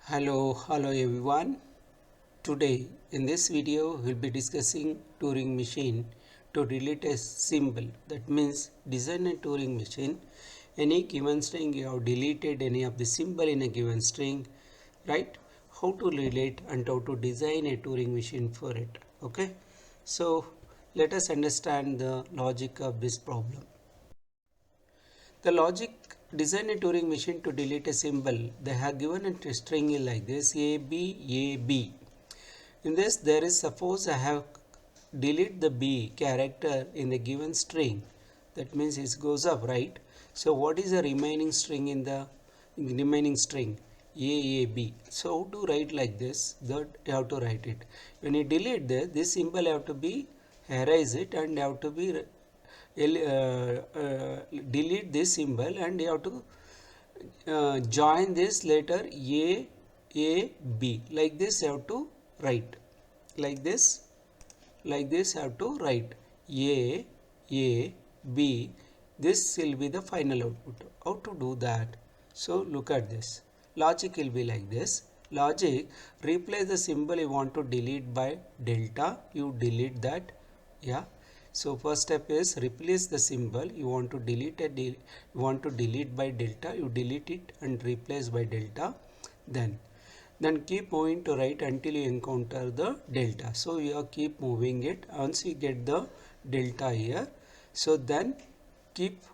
Hello everyone. Today in this video we'll be discussing Turing machine to relate a symbol. That means design a Turing machine. Any given string you have deleted any of the symbol in a given string, right? How to relate and how to design a Turing machine for it. Okay. So let us understand the logic of this problem. The logic design a Turing machine to delete a symbol. They have given a string like this A B. In this there is suppose I have delete the B character in the given string. That means it goes up, right? So what is the remaining string in the remaining string? B. So how to write like this? That you have to write it. When you delete this symbol have to be erase it and have to be delete this symbol and you have to join this letter B like this you have to write like this have to write B. This will be the final output. How to do that? So look at this. Logic will be like this. Logic, replace the symbol you want to delete by delta. You delete that. Yeah. So first step is replace the symbol you want to delete by delta. You delete it and replace by delta. Then keep moving to right until you encounter the delta. So you keep moving it. Once you get the delta here, so then keep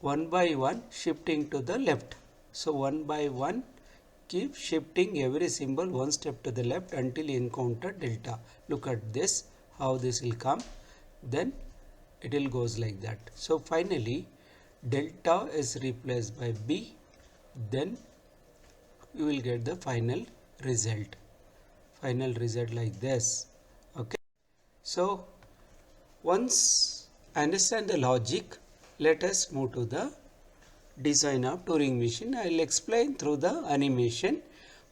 one by one shifting to the left. So one by one keep shifting every symbol one step to the left until you encounter delta. Look at this, how this will come. Then it will goes like that. So finally delta is replaced by B. Then you will get the final result like this. Okay, so once understand the logic, let us move to the design of Turing machine. I will explain through the animation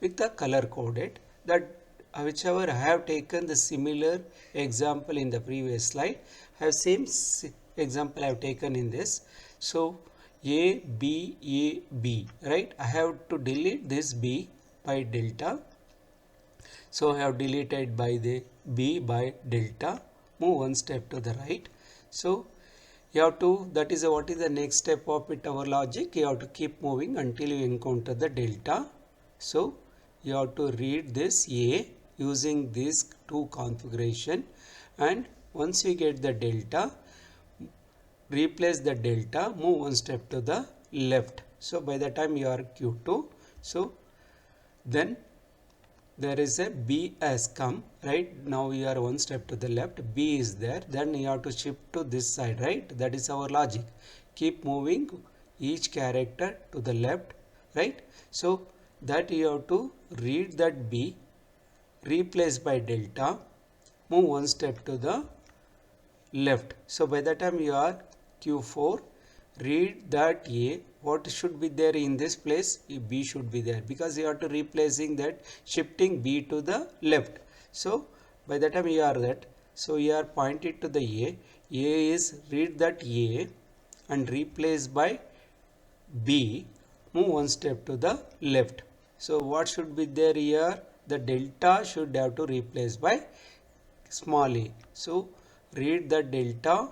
with the color coded, that whichever I have taken the similar example in the previous slide, have same example I have taken in this. So B, right? I have to delete this B by delta. So I have deleted by the B by delta. Move one step to the right. So you have to, that is what is the next step of it, our logic. You have to keep moving until you encounter the delta. So you have to read this A using this two configuration, and once you get the delta, replace the delta, move one step to the left. So by the time you are Q2, so then there is a B has come, right? Now you are one step to the left, B is there, then you have to shift to this side, right? That is our logic. Keep moving each character to the left, right? So that you have to read that B, replace by delta, move one step to the left. So by the time you are Q4, read that A, what should be there in this place? B should be there, because you are to replacing that, shifting B to the left. So by the time you are that, so you are pointed to the A is read that A and replace by B, move one step to the left. So what should be there here? The delta should have to replace by small a. So read the delta,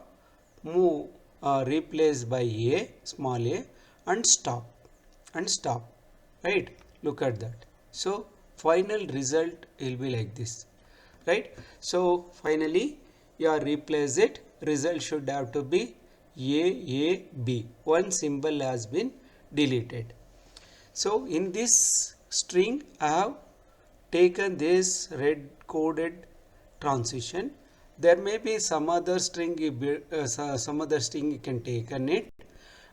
move replace by A, small a, and stop right? Look at that. So final result will be like this, right? So finally you are replace it, result should have to be B. One symbol has been deleted. So in this string I have taken this red coded transition. There may be some other string you can take on it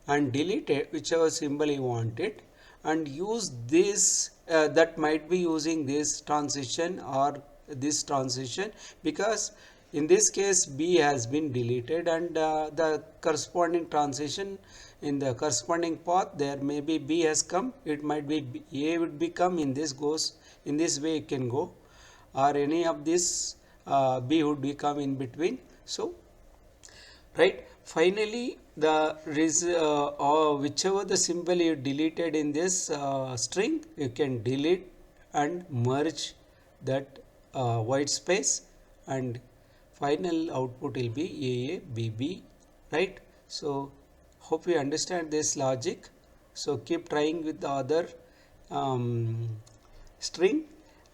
and delete it, whichever symbol you want it, and use this that might be using this transition or this transition, because in this case B has been deleted and the corresponding transition in the corresponding path there may be B has come, it might be A would become, in this goes in this way it can go, or any of this B would become in between. So right, finally or whichever the symbol you deleted in this string, you can delete and merge that white space, and final output will be AABB, right? So hope you understand this logic. So keep trying with the other um, string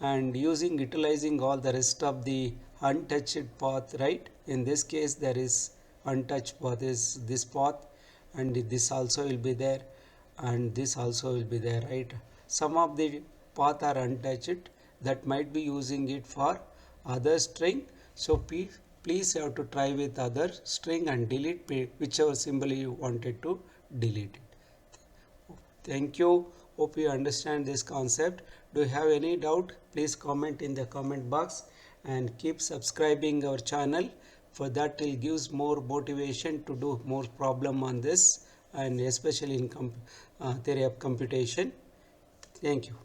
and utilizing all the rest of the untouched path, right? In this case there is untouched path is this path, and this also will be there, and this also will be there, right? Some of the path are untouched, that might be using it for other string. So please have to try with other string and delete whichever symbol you wanted to delete it. Thank you. Hope you understand this concept. Do you have any doubt? Please comment in the comment box and keep subscribing our channel. For that it gives more motivation to do more problem on this, and especially in theory of computation. Thank you.